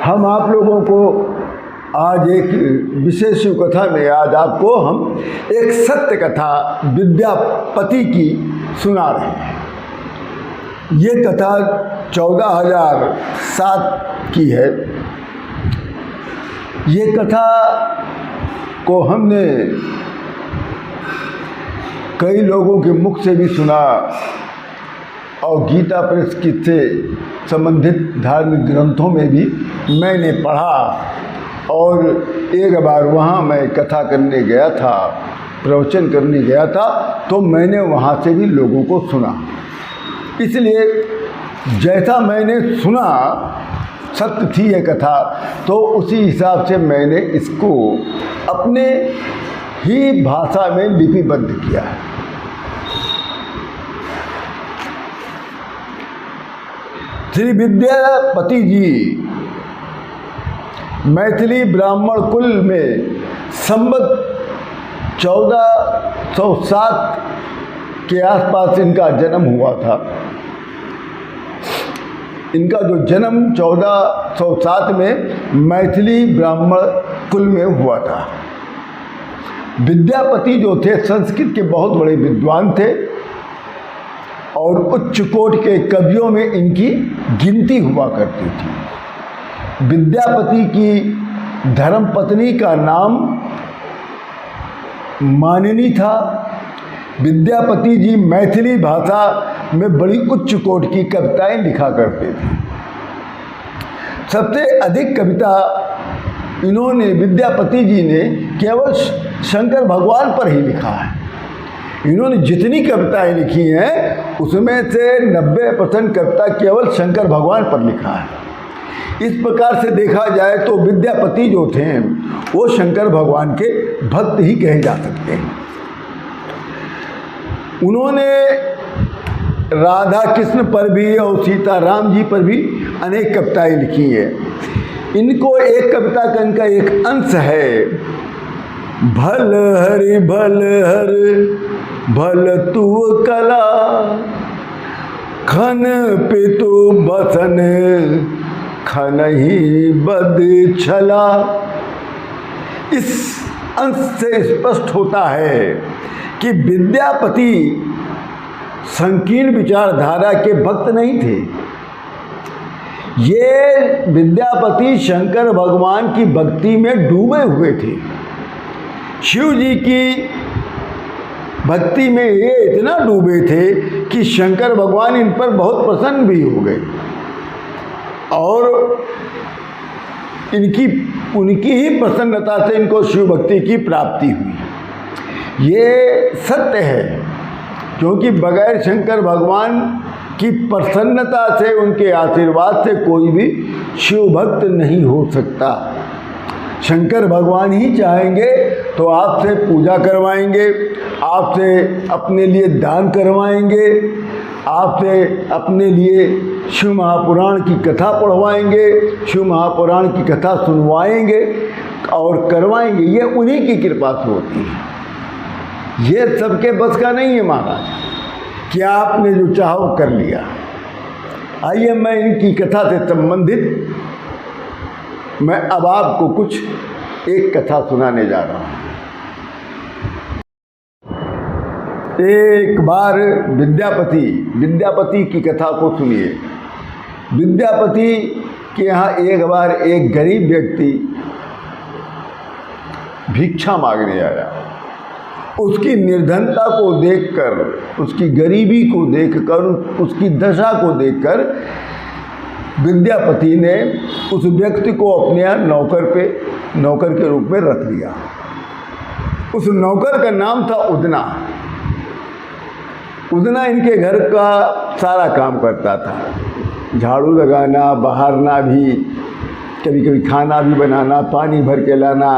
हम आप लोगों को आज एक विशेष शिव कथा में आज आपको हम एक सत्य कथा विद्यापति की सुना रहे हैं। ये कथा 14,007 की है। ये कथा को हमने कई लोगों के मुख से भी सुना और गीता प्रेस से संबंधित धार्मिक ग्रंथों में भी मैंने पढ़ा और एक बार वहाँ मैं कथा करने गया था, प्रवचन करने गया था, तो मैंने वहाँ से भी लोगों को सुना। इसलिए जैसा मैंने सुना सत्य थी ये कथा, तो उसी हिसाब से मैंने इसको अपने ही भाषा में लिपिबद्ध किया है। श्री विद्यापति जी मैथिली ब्राह्मण कुल में संवत 1407 के आसपास इनका जन्म हुआ था। इनका जो जन्म 1407 में मैथिली ब्राह्मण कुल में हुआ था। विद्यापति जो थे संस्कृत के बहुत बड़े विद्वान थे और उच्च कोटि के कवियों में इनकी गिनती हुआ करती थी। विद्यापति की धर्मपत्नी का नाम मानिनी था। विद्यापति जी मैथिली भाषा में बड़ी उच्च कोटि की कविताएं लिखा करते थे। सबसे अधिक कविता इन्होंने विद्यापति जी ने केवल शंकर भगवान पर ही लिखा है। इन्होंने जितनी कविताएं लिखी हैं उसमें से 90% कविता केवल शंकर भगवान पर लिखा है। इस प्रकार से देखा जाए तो विद्यापति जो थे वो शंकर भगवान के भक्त ही कहे जा सकते हैं। उन्होंने राधा कृष्ण पर भी और सीताराम जी पर भी अनेक कविताएं लिखी हैं। इनको एक कविता का इनका एक अंश है, भल हरि भल हर भल तू कला खन पितु बसन खन ही बद छला। इस अंश से स्पष्ट होता है कि विद्यापति संकीर्ण विचारधारा के भक्त नहीं थे। ये विद्यापति शंकर भगवान की भक्ति में डूबे हुए थे। शिव जी की भक्ति में ये इतना डूबे थे कि शंकर भगवान इन पर बहुत प्रसन्न भी हो गए और उनकी ही प्रसन्नता से इनको शिव भक्ति की प्राप्ति हुई। ये सत्य है, क्योंकि बगैर शंकर भगवान की प्रसन्नता से, उनके आशीर्वाद से कोई भी शिव भक्त नहीं हो सकता। शंकर भगवान ही चाहेंगे तो आपसे पूजा करवाएंगे, आपसे अपने लिए दान करवाएंगे, आपसे अपने लिए शिव महापुराण की कथा पढ़वाएंगे, शिव महापुराण की कथा सुनवाएंगे और करवाएंगे। ये उन्हीं की कृपा से होती है। ये सबके बस का नहीं है महाराज कि आपने जो चाहो कर लिया। आइए मैं इनकी कथा से संबंधित मैं अब आपको कुछ एक कथा सुनाने जा रहा हूँ। एक बार विद्यापति की कथा को सुनिए। विद्यापति के यहाँ एक बार एक गरीब व्यक्ति भिक्षा मांगने आया। उसकी निर्धनता को देखकर, उसकी गरीबी को देखकर, उसकी दशा को देखकर विद्यापति ने उस व्यक्ति को अपने यहाँ नौकर के रूप में रख लिया। उस नौकर का नाम था उदना। उदना इनके घर का सारा काम करता था, झाड़ू लगाना, बहारना भी, कभी कभी खाना भी बनाना, पानी भर के लाना,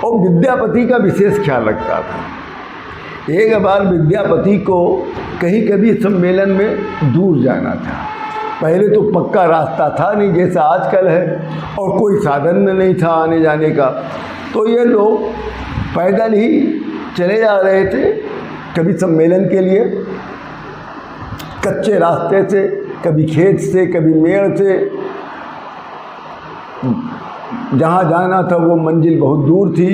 और विद्यापति का विशेष ख्याल रखता था। एक बार विद्यापति को कहीं कभी सम्मेलन में दूर जाना था। पहले तो पक्का रास्ता था नहीं जैसा आजकल है, और कोई साधन नहीं था आने जाने का, तो ये लोग पैदल ही चले जा रहे थे कभी सम्मेलन के लिए, कच्चे रास्ते से, कभी खेत से, कभी मेड़ से। जहाँ जाना था वो मंजिल बहुत दूर थी।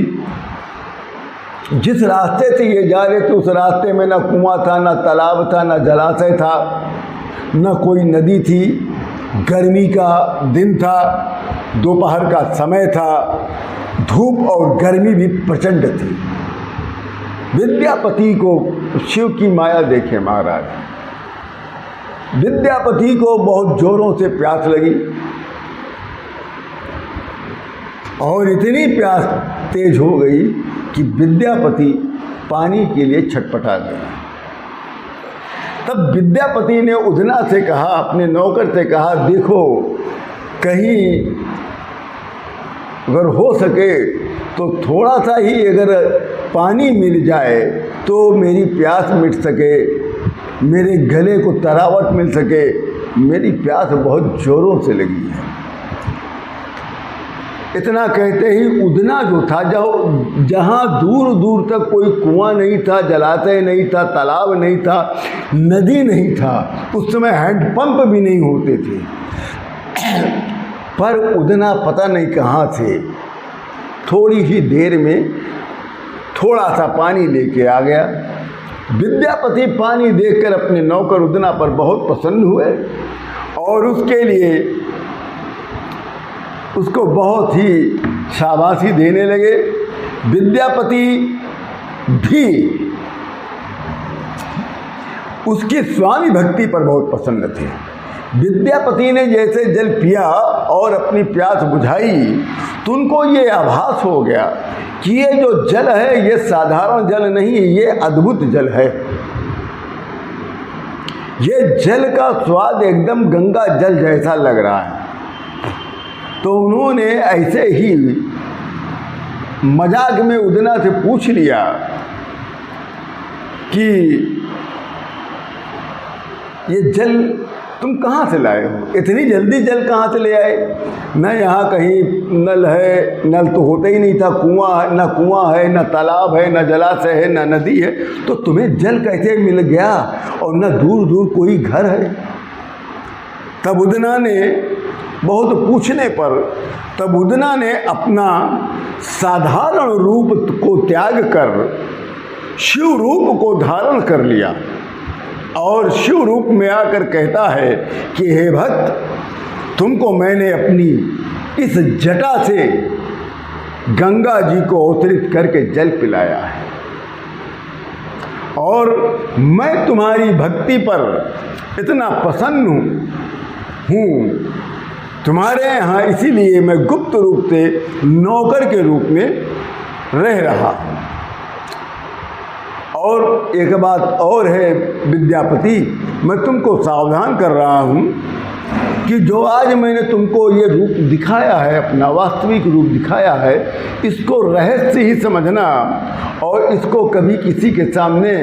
जिस रास्ते से ये जा रहे थे उस रास्ते में ना कुआं था, ना तालाब था, ना जलाशय था, ना कोई नदी थी। गर्मी का दिन था, दोपहर का समय था, धूप और गर्मी भी प्रचंड थी। विद्यापति को शिव की माया देखे महाराज, विद्यापति को बहुत जोरों से प्यास लगी और इतनी प्यास तेज हो गई कि विद्यापति पानी के लिए छटपटा गया। तब विद्यापति ने उदना से कहा, अपने नौकर से कहा, देखो कहीं अगर हो सके तो थोड़ा सा ही अगर पानी मिल जाए तो मेरी प्यास मिट सके, मेरे गले को तरावट मिल सके, मेरी प्यास बहुत जोरों से लगी है। इतना कहते ही उदना जो था, जहाँ दूर दूर तक कोई कुआं नहीं था, जलाशय नहीं था, तालाब नहीं था, नदी नहीं था, उस समय हैंडपंप भी नहीं होते थे, पर उदना पता नहीं कहाँ से थोड़ी ही देर में थोड़ा सा पानी लेके आ गया। विद्यापति पानी देखकर अपने नौकर उदना पर बहुत प्रसन्न हुए और उसके लिए उसको बहुत ही शाबाशी देने लगे। विद्यापति भी उसकी स्वामी भक्ति पर बहुत प्रसन्न थे। विद्यापति ने जैसे जल पिया और अपनी प्यास बुझाई तो उनको ये आभास हो गया कि ये जो जल है ये साधारण जल नहीं, ये अद्भुत जल है। ये जल का स्वाद एकदम गंगा जल जैसा लग रहा है। तो उन्होंने ऐसे ही मजाक में उदना से पूछ लिया कि ये जल तुम कहाँ से लाए हो? इतनी जल्दी जल कहाँ से ले आए? न यहाँ कहीं नल है, नल तो होता ही नहीं था, न कुआं है, न तालाब है, न जलाशय है, न नदी है, तो तुम्हें जल कैसे मिल गया? और न दूर दूर कोई घर है। तब उदना ने बहुत पूछने पर तब उदना ने अपना साधारण रूप को त्याग कर शिव रूप को धारण कर लिया और शिव रूप में आकर कहता है कि हे भक्त, तुमको मैंने अपनी इस जटा से गंगा जी को अवतरित करके जल पिलाया है और मैं तुम्हारी भक्ति पर इतना प्रसन्न हूँ, तुम्हारे यहाँ इसीलिए मैं गुप्त रूप से नौकर के रूप में रह रहा हूँ। और एक बात और है विद्यापति, मैं तुमको सावधान कर रहा हूँ कि जो आज मैंने तुमको ये रूप दिखाया है, अपना वास्तविक रूप दिखाया है, इसको रहस्य ही समझना और इसको कभी किसी के सामने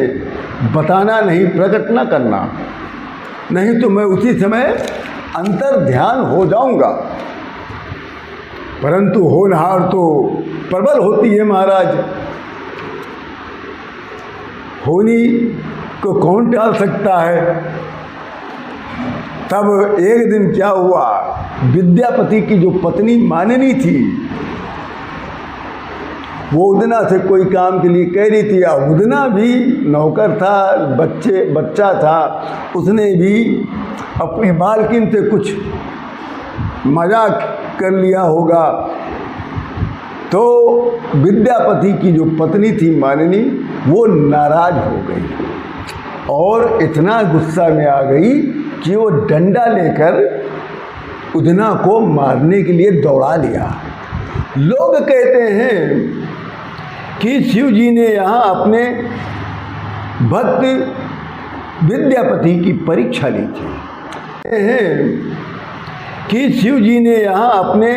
बताना नहीं, प्रकट ना करना, नहीं तो मैं उसी समय अंतर ध्यान हो जाऊंगा। परंतु होनहार तो प्रबल होती है महाराज, होनी को कौन टाल सकता है। तब एक दिन क्या हुआ, विद्यापति की जो पत्नी मानिनी थी वो उदना से कोई काम के लिए कह रही थी। उदना भी नौकर था, बच्चा था, उसने भी अपनी मालकिन से कुछ मजाक कर लिया होगा। तो विद्यापति की जो पत्नी थी मानिनी, वो नाराज हो गई और इतना गुस्सा में आ गई कि वो डंडा लेकर उदना को मारने के लिए दौड़ा लिया। लोग कहते हैं कि शिव जी ने यहाँ अपने भक्त विद्यापति की परीक्षा ली थी, कि शिव जी ने यहाँ अपने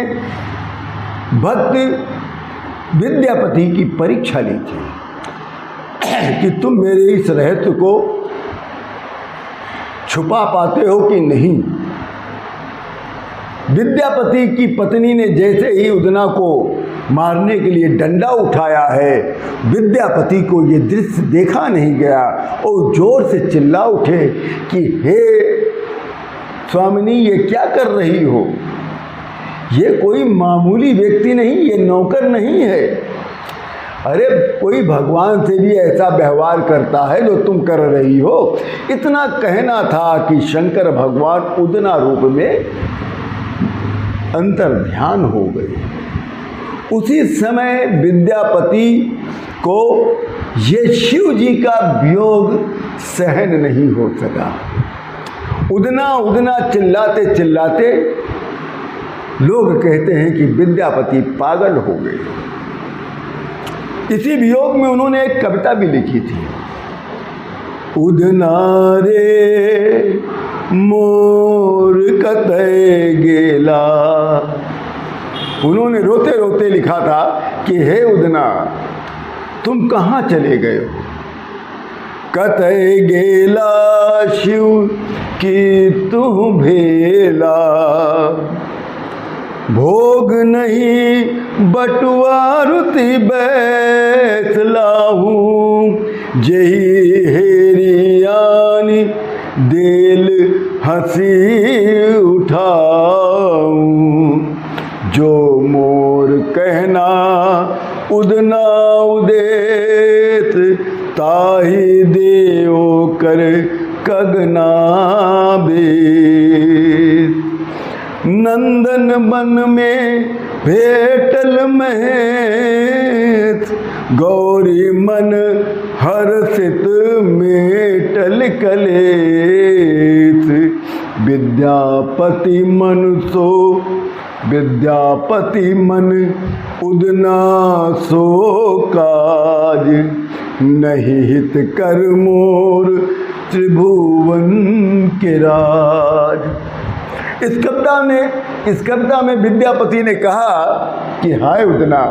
भक्त विद्यापति की परीक्षा ली थी कि तुम मेरे इस रहस्य को छुपा पाते हो कि नहीं। विद्यापति की पत्नी ने जैसे ही उदना को मारने के लिए डंडा उठाया है, विद्यापति को ये दृश्य देखा नहीं गया और जोर से चिल्ला उठे कि हे स्वामिनी, ये क्या कर रही हो? ये कोई मामूली व्यक्ति नहीं, ये नौकर नहीं है। अरे कोई भगवान से भी ऐसा व्यवहार करता है जो तुम कर रही हो। इतना कहना था कि शंकर भगवान उदना रूप में अंतर ध्यान हो गए। उसी समय विद्यापति को ये शिव जी का वियोग सहन नहीं हो सका। उदना उदना चिल्लाते चिल्लाते लोग कहते हैं कि विद्यापति पागल हो गए। इसी वियोग में उन्होंने एक कविता भी लिखी थी, उदना रे मोर कतय गेला। उन्होंने रोते रोते लिखा था कि हे उदना, तुम कहाँ चले गए हो? कतय गेला शिव की तू भेला, भोग नहीं बटुआ रुति बैसलाहू, जही हेरियानी दिल हंसी उठाऊं, जो मोर कहना उदना उदेत, ताही देव कर कगना बेत। नंदन वन में भेटल महेत, गौरी मन हर्षित मेटल कलेत। विद्यापति मन सो विद्यापति मन उदना सो काज, नहीं हित कर मोर त्रिभुवन के राज। इस कविता में विद्यापति ने कहा कि हाय उदना,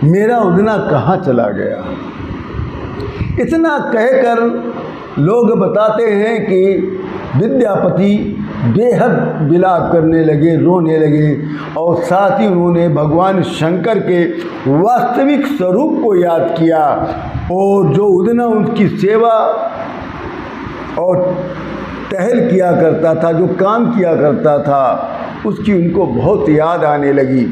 मेरा उदना कहाँ चला गया। इतना कहकर लोग बताते हैं कि विद्यापति बेहद विलाप करने लगे, रोने लगे, और साथ ही उन्होंने भगवान शंकर के वास्तविक स्वरूप को याद किया, और जो उदना उनकी सेवा और टहल किया करता था, जो काम किया करता था, उसकी उनको बहुत याद आने लगी।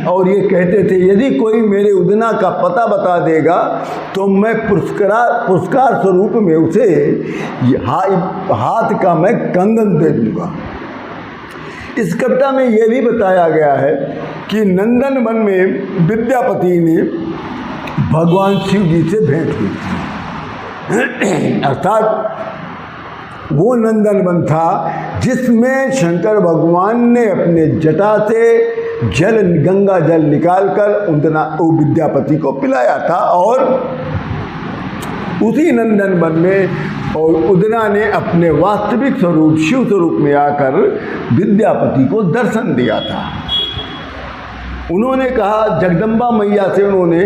और ये कहते थे, यदि कोई मेरे उदना का पता बता देगा तो मैं पुरस्कार स्वरूप में उसे हाथ का मैं कंगन दे दूंगा। इस कविता में यह भी बताया गया है कि नंदन वन में विद्यापति ने भगवान शिव जी से भेंट हुई थी। अर्थात वो नंदन वन था जिसमें शंकर भगवान ने अपने जटा से गंगा जल निकालकर विद्यापति को पिलाया था, और उसी नंदन वन में और उदना ने अपने वास्तविक स्वरूप शिव स्वरूप में आकर विद्यापति को दर्शन दिया था। उन्होंने कहा, जगदम्बा मैया से उन्होंने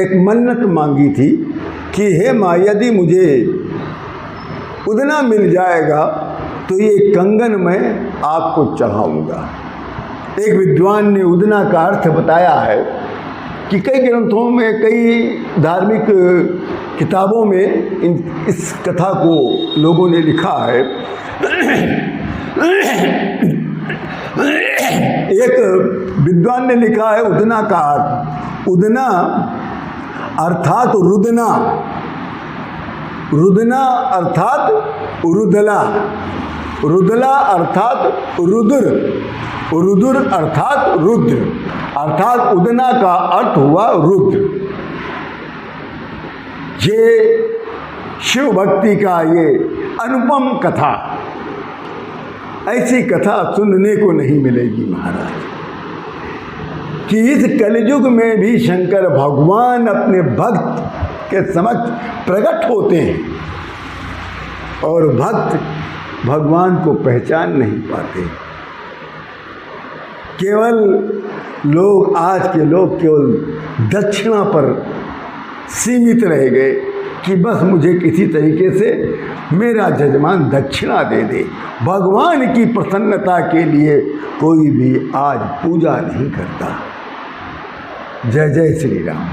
एक मन्नत मांगी थी कि हे माँ, यदि मुझे उदना मिल जाएगा तो ये कंगन मैं आपको चढ़ाऊंगा। एक विद्वान ने उदना का अर्थ बताया है कि कई ग्रंथों में, कई धार्मिक किताबों में इस कथा को लोगों ने लिखा है। एक विद्वान ने लिखा है उदना का अर्थ, उदना अर्थात रुदना, रुदना अर्थात रुदला, रुदला अर्थात रुद्र, रुद्र अर्थात रुद्र, अर्थात उदना का अर्थ हुआ रुद्र। ये शिव भक्ति का ये अनुपम कथा, ऐसी कथा सुनने को नहीं मिलेगी महाराज, कि इस कलयुग में भी शंकर भगवान अपने भक्त के समक्ष प्रकट होते हैं और भक्त भगवान को पहचान नहीं पाते। केवल लोग, आज के लोग केवल दक्षिणा पर सीमित रह गए कि बस मुझे किसी तरीके से मेरा जजमान दक्षिणा दे दे। भगवान की प्रसन्नता के लिए कोई भी आज पूजा नहीं करता। जय जय श्री राम।